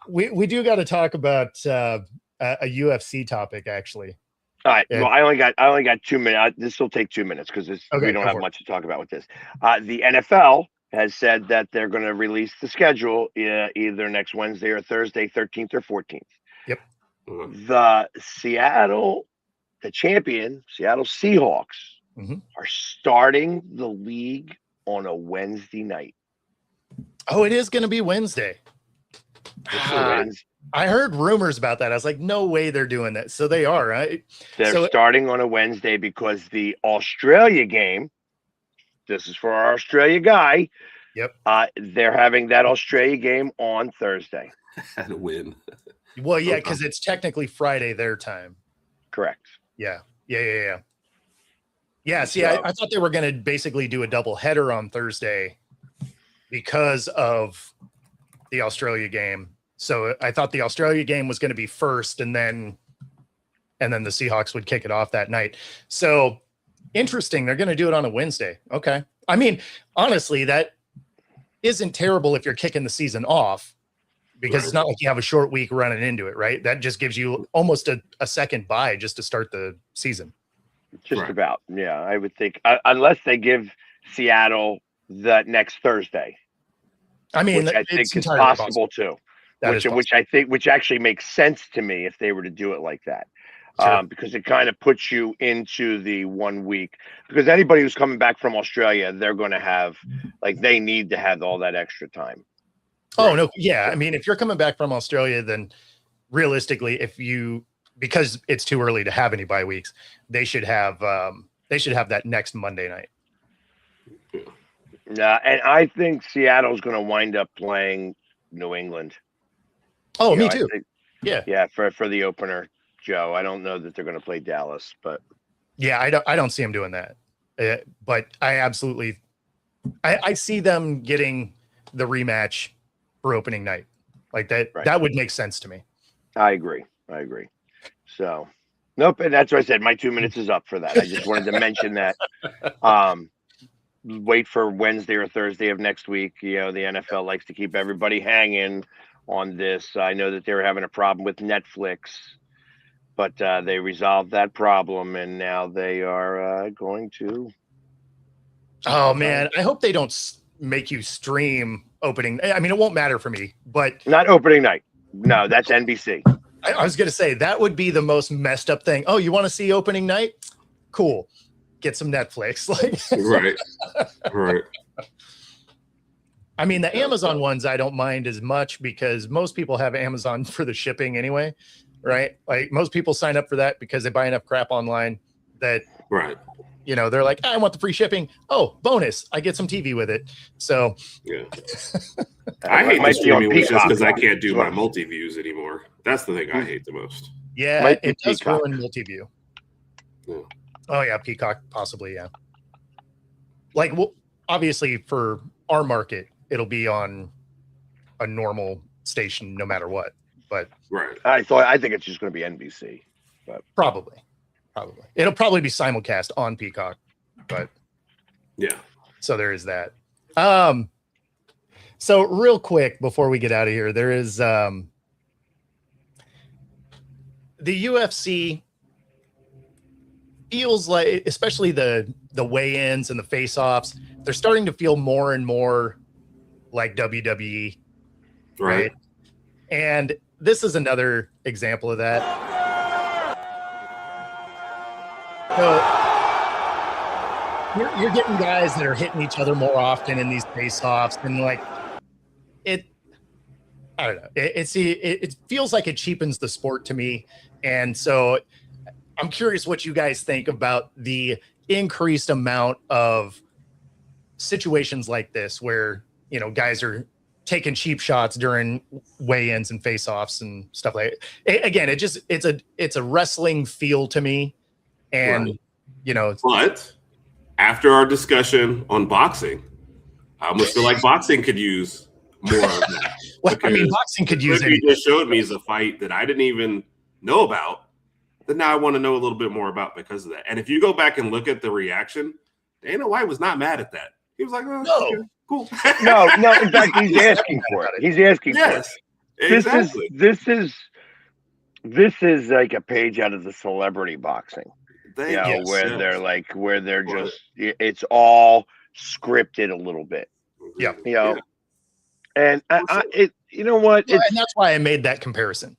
we do got to talk about a UFC topic, actually. All right. Yeah. Well, I only got 2 minutes. This will take 2 minutes because we don't have much to talk about with this. The NFL has said that they're going to release the schedule either next Wednesday or Thursday, 13th or 14th. Yep. The champion, Seattle Seahawks, are starting the league on a Wednesday night. Oh, it is going to be Wednesday. I heard rumors about that. I was like, no way they're doing that. So they are, right? They're starting on a Wednesday because the Australia game, this is for our Australia guy. Yep. They're having that Australia game on Thursday. And a win. Well, yeah, because it's technically Friday their time. Correct. Yeah. See, I thought they were going to basically do a double header on Thursday because of the Australia game. So I thought the Australia game was going to be first, and then the Seahawks would kick it off that night. So interesting. They're going to do it on a Wednesday. Okay. I mean, honestly, that isn't terrible if you're kicking the season off, because it's not like you have a short week running into it, right? That just gives you almost a second bye just to start the season. Just about. Yeah, I would think, unless they give Seattle the next Thursday. I mean, which I think is possible too. Which actually makes sense to me if they were to do it like that. Sure. Because it kind of puts you into the 1 week, because anybody who's coming back from Australia, they're going to have, they need to have all that extra time. Oh, no. Yeah. I mean, if you're coming back from Australia, then realistically, because it's too early to have any bye weeks, they should have that next Monday night. And I think Seattle's going to wind up playing New England. Oh, me too. Yeah, for the opener, Joe. I don't know that they're going to play Dallas, but yeah, I don't see them doing that. But I absolutely, I see them getting the rematch for opening night. Like that. Right. That would make sense to me. I agree. So, nope. And that's what I said. My 2 minutes is up for that. I just wanted to mention that. Wait for Wednesday or Thursday of next week. The NFL likes to keep everybody hanging on this. I know that they were having a problem with Netflix, but they resolved that problem, and now they are going to. Oh man, I hope they don't make you stream opening. I mean, it won't matter for me, but not opening night. No, that's NBC. I was gonna say that would be the most messed up thing. Oh, you want to see opening night? Cool. Get some Netflix. Right. I mean, the Amazon ones I don't mind as much, because most people have Amazon for the shipping anyway, right? Like most people sign up for that because they buy enough crap online that they're like, I want the free shipping. Oh, bonus, I get some TV with it. So yeah. I hate the streaming just because I can't do my multi-views anymore. That's the thing I hate the most. Yeah, it does ruin multi-view. Yeah. Oh yeah, Peacock possibly, yeah. Obviously for our market, it'll be on a normal station no matter what. But I think it's just going to be NBC. But probably. It'll probably be simulcast on Peacock. But yeah. So there is that. So real quick before we get out of here, there is the UFC feels like, especially the weigh-ins and the face-offs, they're starting to feel more and more like WWE, right? And this is another example of that. So you're getting guys that are hitting each other more often in these face-offs, and I don't know. It feels like it cheapens the sport to me, and so I'm curious what you guys think about the increased amount of situations like this where, guys are taking cheap shots during weigh-ins and face-offs and stuff like that. Again, it's a wrestling feel to me. And, but after our discussion on boxing, I almost feel like boxing could use more of that. Well, I mean, boxing could use it. You just showed me is a fight that I didn't even know about, that now I want to know a little bit more about because of that. And if you go back and look at the reaction, Dana White was not mad at that. He was like, oh, no, okay, cool. No. In fact, he's asking for it. He's asking for it. Exactly. This is This is like a page out of the celebrity boxing. Yes, where they're like, where they're just, it's all scripted a little bit. Yeah. And you know what? Well, and that's why I made that comparison.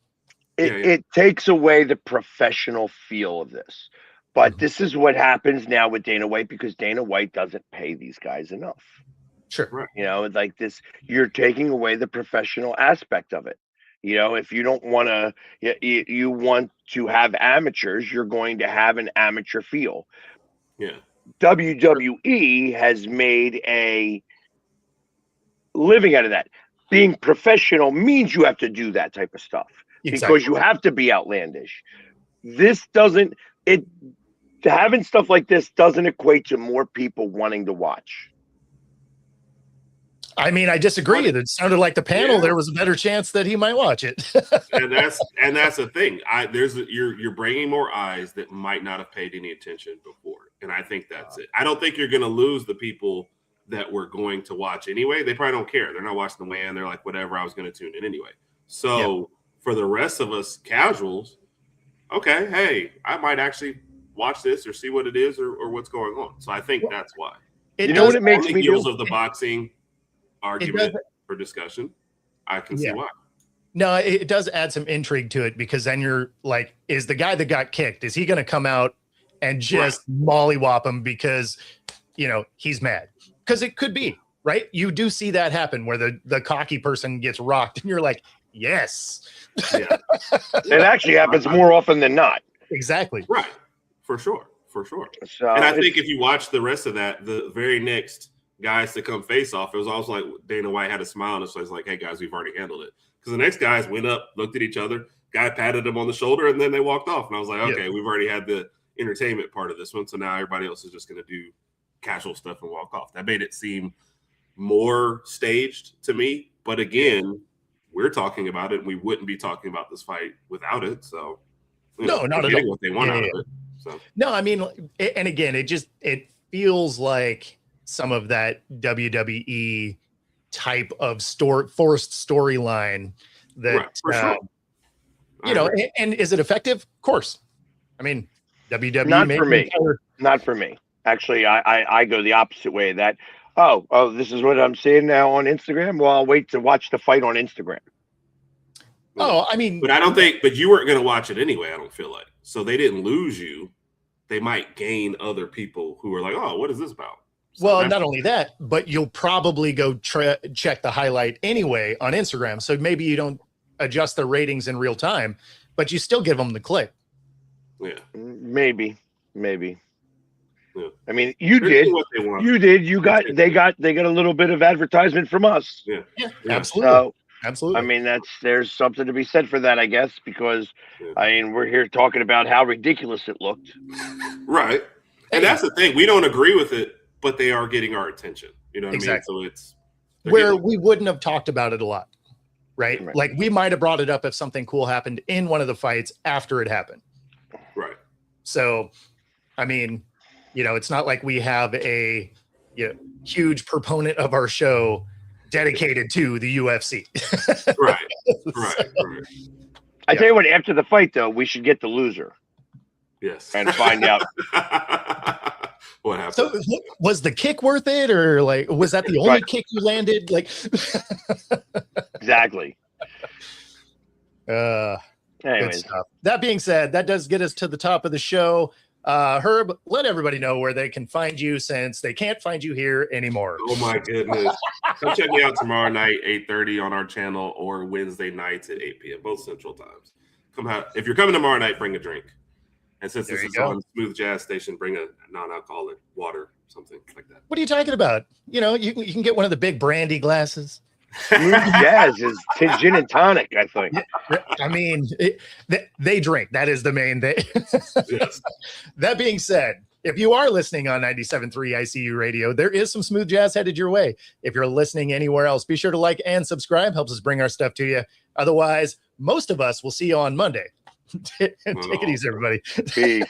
It takes away the professional feel of this. But this is what happens now with Dana White, because Dana White doesn't pay these guys enough. Sure. Right. Like this, you're taking away the professional aspect of it. If you don't want to, you want to have amateurs, you're going to have an amateur feel. Yeah. WWE has made a living out of that. Being professional means you have to do that type of stuff because you have to be outlandish. Having stuff like this doesn't equate to more people wanting to watch. I mean, I disagree. It sounded like the panel. There was a better chance that he might watch it. and that's the thing. You're bringing more eyes that might not have paid any attention before, and I think that's it. I don't think you're going to lose the people that were going to watch anyway. They probably don't care. They're not watching the weigh-in. They're like, whatever. I was going to tune in anyway. So for the rest of us casuals, okay, hey, I might actually watch this or see what it is or what's going on. So I think that's why. You know what it makes me do? Of the boxing argument for discussion, I can see why. No, it does add some intrigue to it, because then you're like, is the guy that got kicked, is he going to come out and just mollywop him because, he's mad? Because it could be, right? You do see that happen where the cocky person gets rocked and you're like, yes. Yeah. It actually happens more often than not. Exactly. Right. For sure. So, and I think if you watch the rest of that, the very next guys to come face off, it was also like Dana White had a smile on his face, like, hey guys, we've already handled it. Because the next guys went up, looked at each other, guy patted him on the shoulder, and then they walked off. And I was like, okay, we've already had the entertainment part of this one, so now everybody else is just going to do casual stuff and walk off. That made it seem more staged to me. But again, we're talking about it, and we wouldn't be talking about this fight without it. So not at all. What they want out of it. So no, I mean, and again, it feels like some of that WWE type of forced storyline that, sure. And is it effective? Of course. I mean, WWE. Not for me. Actually, I go the opposite way of that. Oh, this is what I'm seeing now on Instagram. Well, I'll wait to watch the fight on Instagram. Oh, I mean, but you weren't going to watch it anyway. I don't feel like, so they didn't lose you. They might gain other people who are like, oh, what is this about? So well, not only that, but you'll probably go check the highlight anyway on Instagram. So maybe you don't adjust the ratings in real time, but you still give them the click. Yeah, maybe. Yeah. I mean, you did. They got a little bit of advertisement from us. Yeah. Absolutely. So, absolutely. I mean, there's something to be said for that, I guess, because I mean, we're here talking about how ridiculous it looked. Right. And that's the thing. We don't agree with it, but they are getting our attention. You know what I mean? So it's where we wouldn't have talked about it a lot, right? Like we might have brought it up if something cool happened in one of the fights after it happened. Right. So, I mean, it's not like we have a huge proponent of our show dedicated to the UFC. Right. I tell you what, after the fight, though, we should get the loser. Yes. And find out what happened. So was the kick worth it, or like was that the only kick you landed? Like exactly. Anyways. That being said, that does get us to the top of the show. Herb, let everybody know where they can find you, since they can't find you here anymore. Oh my goodness. Come check me out tomorrow night, 8:30 on our channel, or Wednesday nights at 8 p.m., both Central Times. Come out. If you're coming tomorrow night, bring a drink. And since this is on Smooth Jazz Station, bring a non-alcoholic water, something like that. What are you talking about? You can get one of the big brandy glasses. Smooth Jazz is gin and tonic, I think. I mean, they drink. That is the main thing. Yes. That being said, if you are listening on 97.3 ICU Radio, there is some smooth jazz headed your way. If you're listening anywhere else, be sure to like and subscribe. Helps us bring our stuff to you. Otherwise, most of us will see you on Monday. Take it easy, everybody. Peace.